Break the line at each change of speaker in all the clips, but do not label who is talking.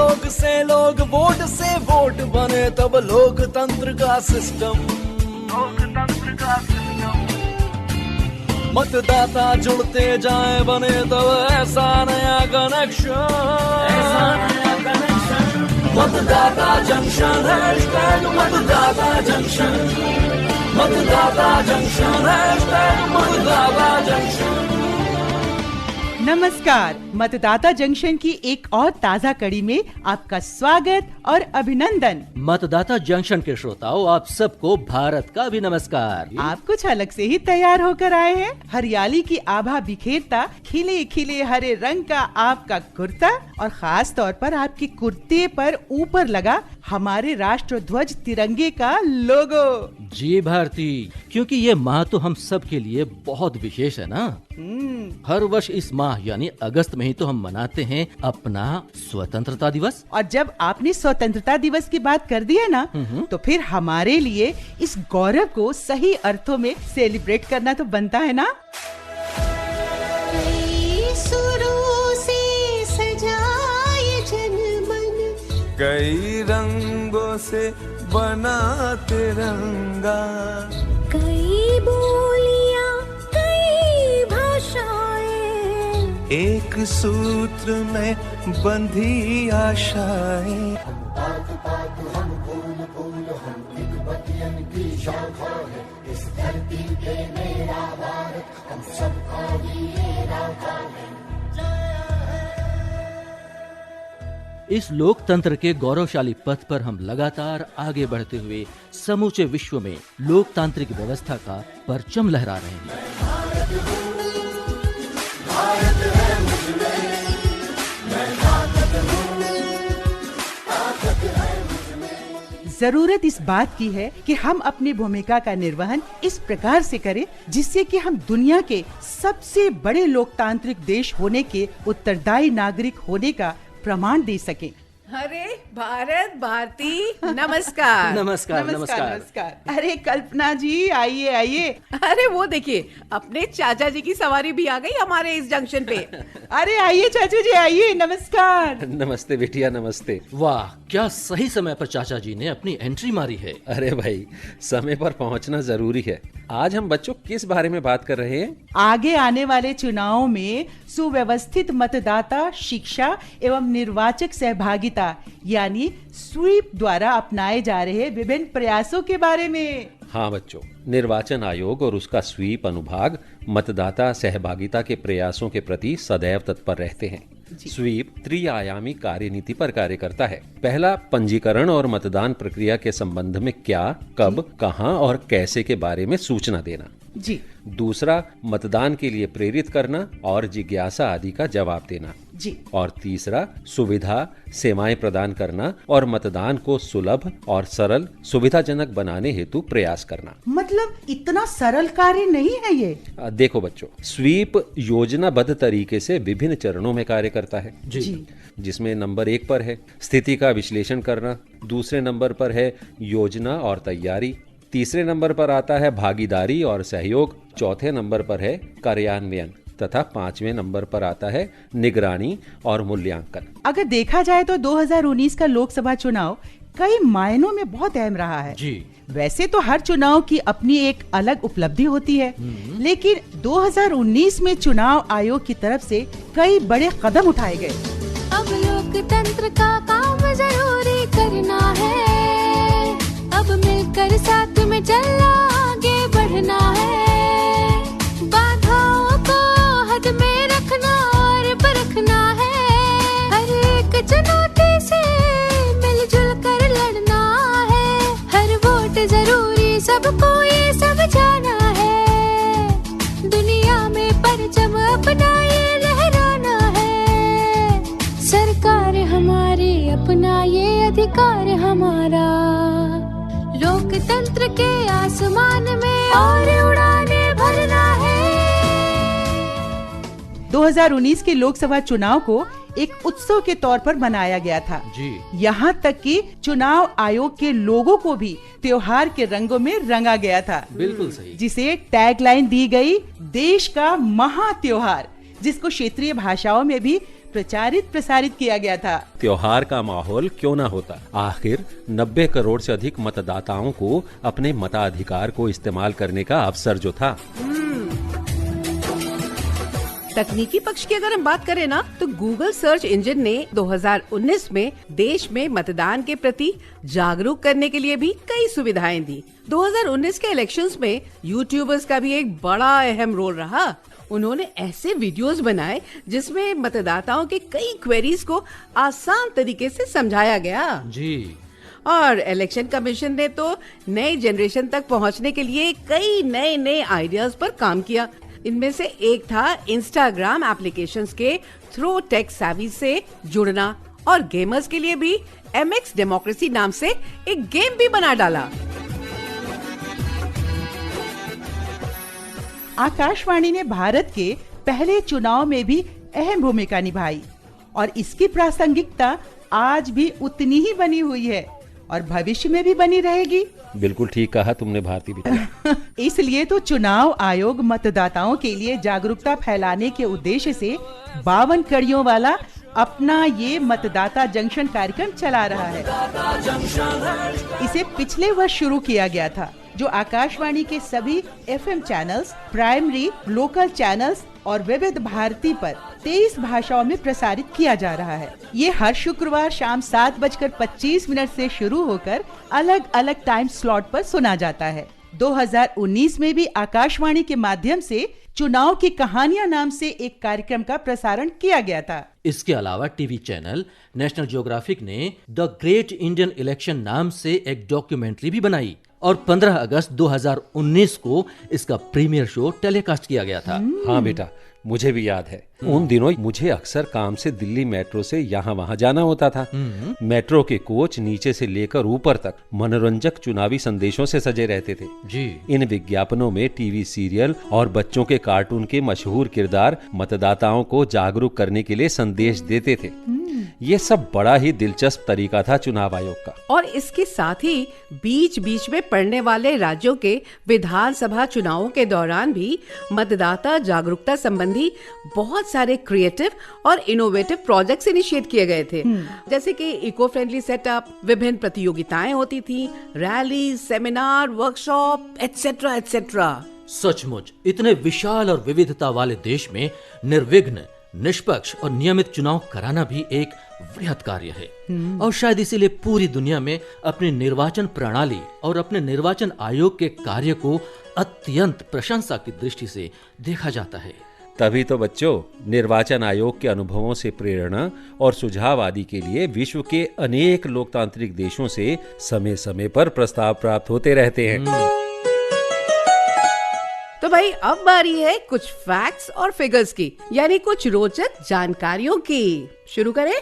लोग से लोग, वोट से वोट बने, तब लोकतंत्र का सिस्टम। मतदाता जुड़ते जाए बने तब ऐसा नया कनेक्शन। मतदाता जंक्शन, हैशटैग मतदाता जंक्शन, मतदाता जंक्शन, हैशटैग मतदाता जंक्शन।
नमस्कार, मतदाता जंक्शन की एक और ताजा कड़ी में आपका स्वागत और अभिनंदन।
मतदाता जंक्शन के श्रोताओं, आप सबको भारत का भी नमस्कार।
आप कुछ अलग से ही तैयार होकर आए हैं। हरियाली की आभा बिखेरता खिले खिले हरे रंग का आपका कुर्ता और खास तौर पर आपके कुर्ते पर ऊपर लगा हमारे राष्ट्र ध्वज तिरंगे का लोगो।
जी भारती, क्योंकि ये माह तो हम सब के लिए बहुत विशेष है ना। हर वर्ष इस माह यानी अगस्त में ही तो हम मनाते हैं अपना स्वतंत्रता दिवस।
और जब आपने स्वतंत्रता दिवस की बात कर दी है ना, तो फिर हमारे लिए इस गौरव को सही अर्थों में सेलिब्रेट करना तो बनता है ना।
कई रंगों से बना तिरंगा,
कई बोलियां, कई भाषाएं,
एक सूत्र में बंधी आशाएं। हम फूल फूल, हम एक बतियन की शाखा है, इस धरती पे मेरा भारत, हम सबका ये राजा है।
इस लोकतंत्र के गौरवशाली पथ पर हम लगातार आगे बढ़ते हुए समूचे विश्व में लोकतांत्रिक व्यवस्था का परचम लहरा रहे हैं।
जरूरत इस बात की है कि हम अपनी भूमिका का निर्वहन इस प्रकार से करें जिससे कि हम दुनिया के सबसे बड़े लोकतांत्रिक देश होने के उत्तरदायी नागरिक होने का प्रमाण दे सकें।
अरे भारत भारती, नमस्कार।
नमस्कार नमस्कार
नमस्कार। अरे कल्पना जी, आइए आइए।
अरे वो देखिए, अपने चाचा जी की सवारी भी आ गई हमारे इस जंक्शन पे।
अरे आइए चाचू जी, आइए। नमस्कार।
नमस्ते बेटिया, नमस्ते।
वाह, क्या सही समय पर चाचा जी ने अपनी एंट्री मारी है।
अरे भाई, समय पर पहुंचना जरूरी है। आज हम बच्चों किस बारे में बात कर रहे हैं?
आगे आने वाले चुनावों में सुव्यवस्थित मतदाता शिक्षा एवं निर्वाचक सहभागिता यानी स्वीप द्वारा अपनाए जा रहे विभिन्न प्रयासों के बारे में।
हाँ बच्चों, निर्वाचन आयोग और उसका स्वीप अनुभाग मतदाता सहभागिता के प्रयासों के प्रति सदैव तत्पर रहते हैं। स्वीप त्रिआयामी कार्यनीति पर कार्य करता है। पहला, पंजीकरण और मतदान प्रक्रिया के संबंध में क्या, कब, कहां और कैसे के बारे में सूचना देना।
जी।
दूसरा, मतदान के लिए प्रेरित करना और जिज्ञासा आदि का जवाब देना।
जी।
और तीसरा, सुविधा सेवाएं प्रदान करना और मतदान को सुलभ और सरल सुविधाजनक बनाने हेतु प्रयास करना।
मतलब इतना सरल कार्य नहीं है ये।
देखो बच्चों, स्वीप योजनाबद्ध तरीके से विभिन्न चरणों में कार्य करता है।
जी।
जिसमें नंबर 1 पर है स्थिति का विश्लेषण करना, दूसरे नंबर पर है योजना और तैयारी, तीसरे नंबर पर आता है भागीदारी और सहयोग, चौथे नंबर पर है कार्यान्वयन तथा 5वें नंबर पर आता है निगरानी और मूल्यांकन।
अगर देखा जाए तो 2019 का लोकसभा चुनाव कई मायनों में बहुत अहम रहा है।
जी।
वैसे तो हर चुनाव की अपनी एक अलग उपलब्धि होती है, लेकिन 2019 में चुनाव आयोग की तरफ से कई बड़े कदम उठाए गए।
अब लोकतंत्र का काम जरूरी करना है, अब मिलकर साथ में चलना, आगे बढ़ना है, बाधाओं को हद में रखना और परखना है, हर एक चुनौती से मिलजुल कर लड़ना है, हर वोट जरूरी सबको ये समझाना है, दुनिया में परचम अपना ये लहराना है, सरकार हमारी अपना ये अधिकार हमारा, लोकतंत्र के आसमान में और उड़ाने भरना है।
2019 के लोकसभा चुनाव को एक उत्सव के तौर पर मनाया गया था।
जी।
यहाँ तक कि चुनाव आयोग के लोगों को भी त्योहार के रंगों में रंगा गया था।
बिल्कुल सही।
जिसे टैगलाइन दी गई, देश का महा त्योहार, जिसको क्षेत्रीय भाषाओं में भी प्रचारित प्रसारित किया गया था।
त्योहार का माहौल क्यों ना होता। आखिर 90 करोड़ से अधिक मतदाताओं को अपने मताधिकार को इस्तेमाल करने का अवसर जो था।
तकनीकी पक्ष की अगर हम बात करें ना, तो गूगल सर्च इंजन ने 2019 में देश में मतदान के प्रति जागरूक करने के लिए भी कई सुविधाएं दी। 2019 के इलेक्शंस में यूट्यूबर्स का भी एक बड़ा अहम रोल रहा। उन्होंने ऐसे वीडियोस बनाए जिसमें मतदाताओं के कई क्वेरीज को आसान तरीके से समझाया गया।
जी।
और इलेक्शन कमीशन ने तो नई जनरेशन तक पहुंचने के लिए कई नए आइडियाज पर काम किया। इनमें से एक था इंस्टाग्राम एप्लीकेशंस के थ्रू टेक सेवी से जुड़ना, और गेमर्स के लिए भी MX डेमोक्रेसी नाम से एक गेम भी बना डाला।
आकाशवाणी ने भारत के पहले चुनाव में भी अहम भूमिका निभाई और इसकी प्रासंगिकता आज भी उतनी ही बनी हुई है और भविष्य में भी बनी रहेगी।
बिल्कुल ठीक कहा तुमने भारती बिटिया।
इसलिए तो चुनाव आयोग मतदाताओं के लिए जागरूकता फैलाने के उद्देश्य से 52 कड़ियों वाला अपना ये मतदाता जंक्शन कार्यक्रम चला रहा है। इसे पिछले वर्ष शुरू किया गया था, जो आकाशवाणी के सभी FM channels, primary, local channels और विविध भारती पर 23 भाषाओं में प्रसारित किया जा रहा है। ये हर शुक्रवार शाम 7:25 से शुरू होकर अलग अलग टाइम स्लॉट पर सुना जाता है। 2019 में भी आकाशवाणी के माध्यम से चुनाव की कहानियां नाम से एक कार्यक्रम का प्रसारण किया गया था।
इसके अलावा टीवी चैनल नेशनल ज्योग्राफिक ने द ग्रेट इंडियन इलेक्शन नाम से एक डॉक्यूमेंट्री भी बनाई और 15 अगस्त 2019 को इसका प्रीमियर शो टेलीकास्ट किया गया था।
हाँ बेटा, मुझे भी याद है। उन दिनों मुझे अक्सर काम से दिल्ली मेट्रो से यहाँ वहाँ जाना होता था। मेट्रो के कोच नीचे से लेकर ऊपर तक मनोरंजक चुनावी संदेशों से सजे रहते थे।
जी।
इन विज्ञापनों में टीवी सीरियल और बच्चों के कार्टून के मशहूर किरदार मतदाताओं को जागरूक करने के लिए संदेश देते थे। ये सब बड़ा ही दिलचस्प तरीका था चुनाव आयोग का।
और इसके साथ ही बीच बीच में पड़ने वाले राज्यों के विधानसभा चुनावों के दौरान भी मतदाता जागरूकता संबंधी बहुत सारे क्रिएटिव और इनोवेटिव प्रोजेक्ट्स इनिशिएट किए गए थे। जैसे कि इको फ्रेंडली सेटअप, विभिन्न प्रतियोगिताएं होती थी, rally, seminar, workshop, etcetera etcetera.
सचमुच इतने विशाल और विविधता वाले देश में निर्विघ्न, निष्पक्ष और नियमित चुनाव कराना भी एक वृहत कार्य है। और शायद इसीलिए पूरी दुनिया में अपनी निर्वाचन प्रणाली और अपने निर्वाचन आयोग के कार्य को अत्यंत प्रशंसा की दृष्टि से देखा जाता है।
तभी तो बच्चों, निर्वाचन आयोग के अनुभवों से प्रेरणा और सुझाव आदि के लिए विश्व के अनेक लोकतांत्रिक देशों से समय समय पर प्रस्ताव प्राप्त होते रहते हैं।
तो भाई अब बारी है कुछ फैक्ट्स और फिगर्स की, यानी कुछ रोचक जानकारियों की। शुरू करें?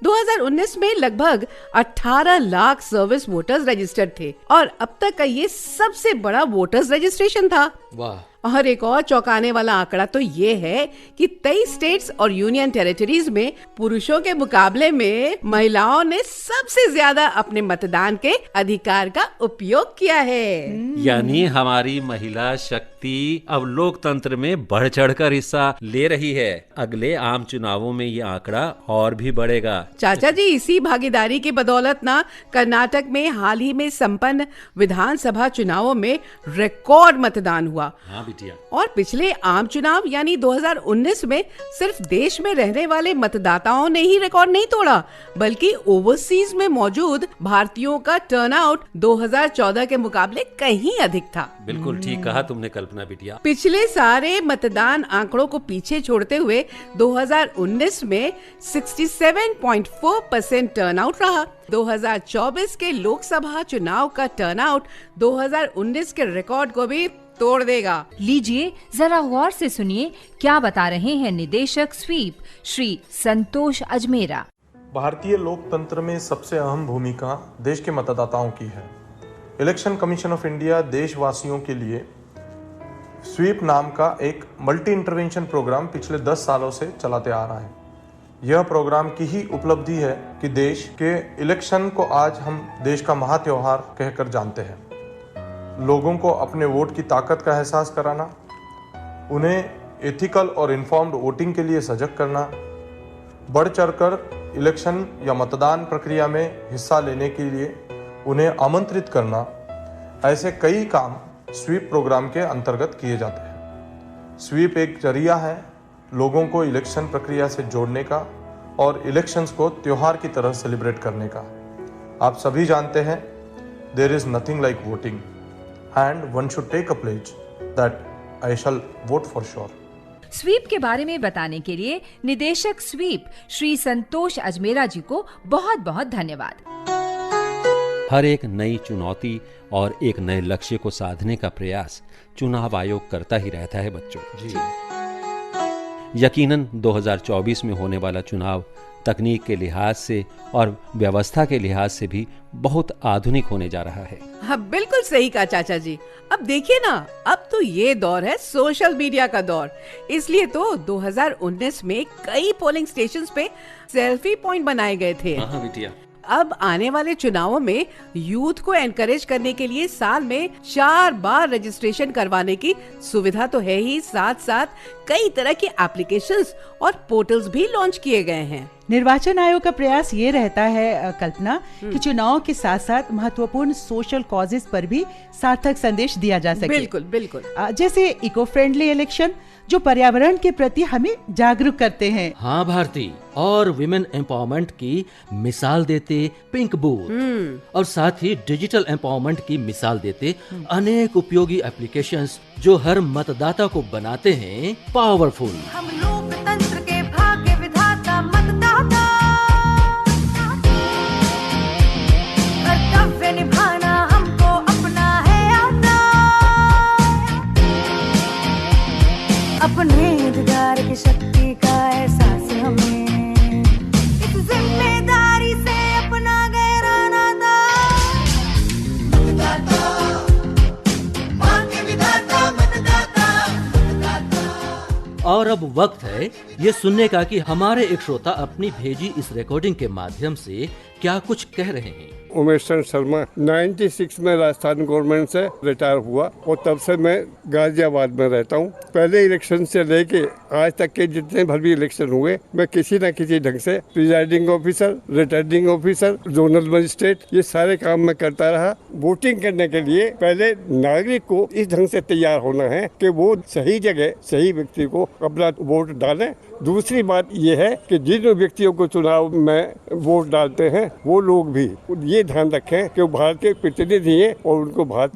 2019 में लगभग 18 लाख सर्विस वोटर्स रजिस्टर्ड थे और अब तक का ये सबसे बड़ा वोटर्स रजिस्ट्रेशन था।
वाह।
और एक और चौंकाने वाला आंकड़ा तो ये है कि 23 स्टेट्स और यूनियन टेरिटरीज में पुरुषों के मुकाबले में महिलाओं ने सबसे ज्यादा अपने मतदान के अधिकार का उपयोग किया है।
यानी हमारी महिला शक्ति अब लोकतंत्र में बढ़ चढ़कर हिस्सा ले रही है। अगले आम चुनावों में ये आंकड़ा और भी बढ़ेगा।
चाचा जी, इसी भागीदारी की बदौलत ना कर्नाटक में हाल ही में संपन्न विधानसभा चुनावों में रिकॉर्ड मतदान हुआ।
हाँ बिटिया।
और पिछले आम चुनाव यानी 2019 में सिर्फ देश में रहने वाले मतदाताओं ने ही रिकॉर्ड नहीं तोड़ा, बल्कि ओवरसीज में मौजूद भारतीयों का टर्नआउट 2014 के मुकाबले कहीं अधिक था।
बिल्कुल ठीक कहा तुमने कल्पना बिटिया।
पिछले सारे मतदान आंकड़ों को पीछे छोड़ते हुए 2019 में 67.4% टर्नआउट रहा। 2024 के लोकसभा चुनाव का टर्नआउट 2019 के रिकॉर्ड को भी तोड़ देगा।
लीजिए जरा गौर से सुनिए क्या बता रहे हैं निदेशक स्वीप श्री संतोष अजमेरा।
भारतीय लोकतंत्र में सबसे अहम भूमिका देश के मतदाताओं की है। इलेक्शन कमीशन ऑफ इंडिया देशवासियों के लिए स्वीप नाम का एक मल्टी इंटरवेंशन प्रोग्राम पिछले 10 सालों से चलाते आ रहा है। यह प्रोग्राम की ही उपलब्धि है कि देश के इलेक्शन को आज हम देश का महात्योहार कहकर जानते हैं। लोगों को अपने वोट की ताकत का एहसास कराना, उन्हें एथिकल और इन्फॉर्म्ड वोटिंग के लिए सजग करना, बढ़ चढ़कर इलेक्शन या मतदान प्रक्रिया में हिस्सा लेने के लिए उन्हें आमंत्रित करना, ऐसे कई काम स्वीप प्रोग्राम के अंतर्गत किए जाते हैं। स्वीप एक जरिया है लोगों को इलेक्शन प्रक्रिया से जोड़ने का और इलेक्शंस को त्योहार की तरह सेलिब्रेट करने का। आप सभी जानते हैं, there is nothing like voting and one should take a pledge that I shall vote for sure.
SVEEP के बारे में बताने के लिए निदेशक स्वीप श्री संतोष अजमेरा जी को बहुत बहुत धन्यवाद।
हर एक नई चुनौती और एक नए लक्ष्य को साधने का प्रयास चुनाव आयोग करता ही रहता है बच्चों जी। यकीनन 2024 में होने वाला चुनाव तकनीक के लिहाज से और व्यवस्था के लिहाज से भी बहुत आधुनिक होने जा रहा है।
हाँ, बिल्कुल सही कहा चाचा जी। अब देखिए ना, अब तो ये दौर है सोशल मीडिया का दौर। इसलिए तो 2019 में कई पोलिंग स्टेशंस पे सेल्फी पॉइंट बनाए गए थे।
हाँ बिटिया।
अब आने वाले चुनावों में यूथ को एनकरेज करने के लिए साल में 4 बार रजिस्ट्रेशन करवाने की सुविधा तो है ही, साथ साथ कई तरह की एप्लीकेशंस और पोर्टल्स भी लॉन्च किए गए हैं।
निर्वाचन आयोग का प्रयास ये रहता है कल्पना कि चुनाव के साथ साथ महत्वपूर्ण सोशल कॉजेस पर भी सार्थक संदेश दिया जा सके।
बिल्कुल बिल्कुल।
जैसे इको फ्रेंडली इलेक्शन जो पर्यावरण के प्रति हमें जागरूक करते हैं।
हाँ भारती, और विमेन एम्पावरमेंट की मिसाल देते पिंक बूथ और साथ ही डिजिटल एम्पावरमेंट की मिसाल देते अनेक उपयोगी एप्लीकेशंस जो हर मतदाता को बनाते हैं पावरफुल।
हम लोकतंत्र के भाग्य विधाता मतदाता, कर्तव्य निभाना हमको अपना है आता, अपने अधिकार की शक्ति का एहसास हमें, इस जिम्मेदारी से अपना गहरा नाता, मतदाता भाग्य विधाता मतदाता।
और अब वक्त है ये सुनने का कि हमारे एक श्रोता अपनी भेजी इस रिकॉर्डिंग के माध्यम से क्या कुछ कह रहे हैं।
उमेश चंद्र शर्मा 96 में राजस्थान गवर्नमेंट से रिटायर हुआ और तब से मैं गाजियाबाद में रहता हूँ। पहले इलेक्शन से लेके आज तक के जितने भर भी इलेक्शन हुए, मैं किसी न किसी ढंग से presiding officer, returning officer, zonal magistrate, ये सारे काम मैं करता रहा। वोटिंग करने के लिए पहले नागरिक को इस ढंग से तैयार होना है कि वो सही जगह सही व्यक्ति को अपना वोट डालें। दूसरी बात यह है कि जिन व्यक्तियों को चुनाव में वोट डालते हैं वो लोग भी ये ध्यान रखें कि वो भारत के प्रतिनिधि हैं और उनको भारत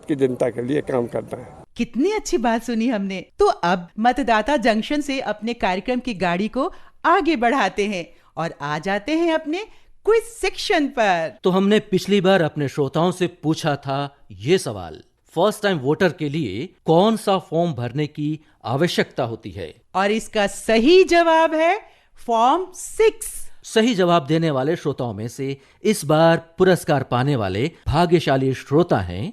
की जनता के लिए काम करना है।
कितनी अच्छी बात सुनी हमने। तो अब मतदाता जंक्शन से अपने कार्यक्रम की गाड़ी को आगे बढ़ाते हैं और आ जाते हैं अपने क्विज सेक्शन पर।
तो हमने पिछली बार अपने श्रोताओं से पूछा था ये सवाल, फर्स्ट टाइम वोटर के लिए कौन सा फॉर्म भरने की आवश्यकता होती है?
और इसका सही जवाब है फॉर्म 6।
सही जवाब देने वाले श्रोताओं में से इस बार पुरस्कार पाने वाले भाग्यशाली श्रोता हैं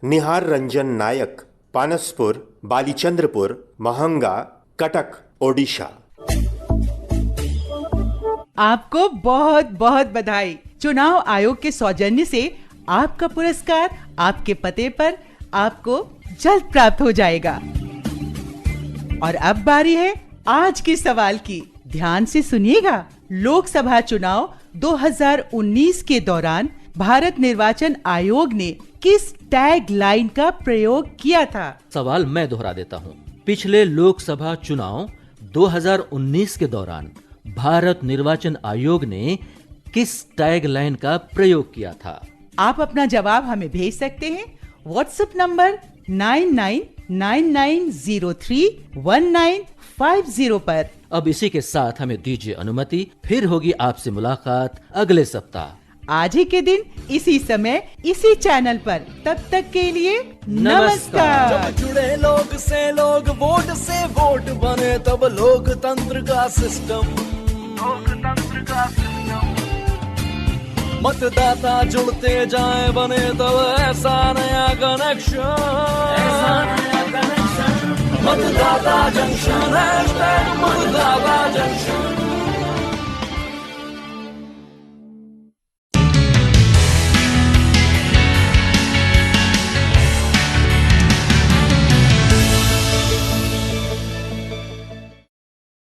निहार रंजन नायक, पानसपुर, बालीचंद्रपुर, महंगा, कटक, ओडिशा।
आपको बहुत बहुत बधाई। चुनाव आयोग के सौजन्य से आपका पुरस्कार आपके पते पर आपको जल्द प्राप्त हो जाएगा। और अब बारी है आज के सवाल की। ध्यान से सुनिएगा। लोकसभा चुनाव 2019 के दौरान भारत निर्वाचन आयोग ने किस टैग लाइन का प्रयोग किया था?
सवाल मैं दोहरा देता हूँ। पिछले लोकसभा चुनाव 2019 के दौरान भारत निर्वाचन आयोग ने किस टैग लाइन का प्रयोग किया था?
आप अपना जवाब हमें भेज सकते हैं व्हाट्सएप नंबर 9999031950 पर।
अब इसी के साथ हमें दीजिए अनुमति, फिर होगी आपसे मुलाकात अगले सप्ताह
आज ही के दिन इसी समय इसी चैनल पर। तब तक के लिए नमस्कार।
जब जुड़े लोग से लोग, वोट से वोट बने, तब लोकतंत्र का सिस्टम मतदाता जुड़ते जाए बने, तब ऐसा नया कनेक्शन मतदाता जंक्शन, मतदाता जंक्शन।